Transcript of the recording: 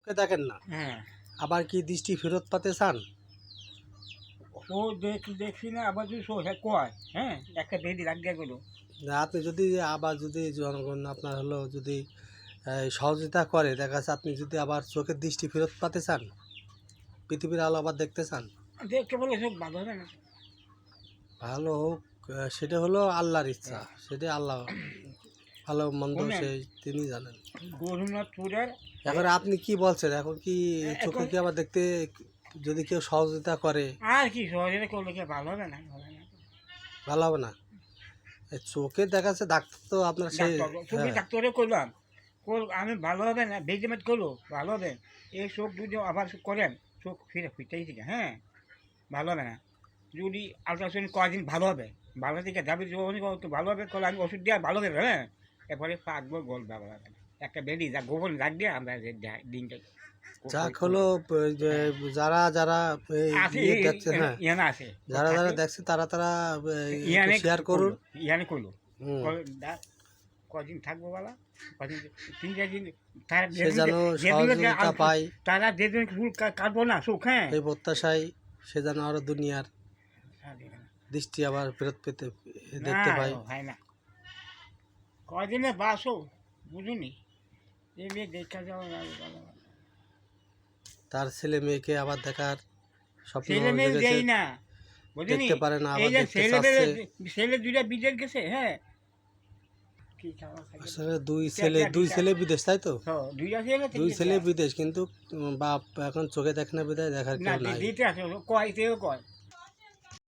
চোখে দেখেন না, হ্যাঁ আবার কি দৃষ্টি ফেরত পাতে চান? ও দেখছি না আবার যদি কয় হ্যাঁ একটা বেদি লাগিয়ে গেলো। আপনি যদি আবার যদি জনগণ আপনার হলো যদি সহযোগিতা করে, দেখা যাচ্ছে আপনি যদি আবার চোখের দৃষ্টি ফেরত পাতে চান, পৃথিবীর আলো আবার দেখতে চান, দেখতে বলে চোখ ভালো হবে না। ভালো হোক, সেটা হলো আল্লাহর ইচ্ছা, সেটা আল্লাহ ভালো মন্দ সে তিনি জানেন। রঘুনাথপুরের এখন আপনি কি বলছেন, এখন কি চোখে কি আবার দেখতে যদি কেউ সহযোগিতা করে আর কি সহজে করলে কি ভালো হবে না? ভালো হবে না? এই চোখে দেখা যাচ্ছে ডাক্তার তো আপনার সেই চোখে ডাক্তারে করলাম আমি ভালো হবে না, বেজিমেট করলো ভালো হবে। এই চোখ যদি আবার করেন চোখ ফিরে ফিরতেই থেকে হ্যাঁ ভালো হবে না। যদি আলট্রাসাউন্ড কদিন ভালো হবে, ভালো থেকে যাবে যখন একটু ভালো হবে করলে আমি ওষুধ দেওয়া ভালো হবে হ্যাঁ। এরপরে পাকবো গোল ভালো হবে না, একটা বেডি যা গোপন রাখ দিয়ে আমরা দিনটা যাক হলো যে যারা যারা ইয়ে দেখছে, হ্যাঁ ইয়ানা আছে যারা যারা দেখছে তারা তারা শেয়ার করুন। ইয়ানে করলো হুম। কদিন থাকবো বলা কদিন 3-4 দিন তারা সে যেন সহযোগিতা পায়, তারা যেদিন চুল কাটবো না সুখ হ্যাঁ এই প্রত্যাশায় সে যেন আরো দুনিয়ার দৃষ্টি আবার ফেরত পেতে দেখতে পায়। হয় না কদিনে বাসো বুঝুনি এই মেয়ে দেখা যাওয়া তার ছেলে মেয়েকে আবার দেখার স্বপ্ন ছেলে মেয়ে জেগেছে, দেই না বুঝুনি। দেখতে পারে না, এই আবার যে দেখতে চাচ্ছে। ছেলে দুইটা বিদেশ গেছে হ্যাঁ আসলে দুই ছেলে বিদেশ, তাই তো? দুইটা ছেলে দুই ছেলে বিদেশ, কিন্তু বাপ এখন চোখে দেখে না বিদায় দেখার না কেউ নাই। দিতে আছে কয় তেও কয়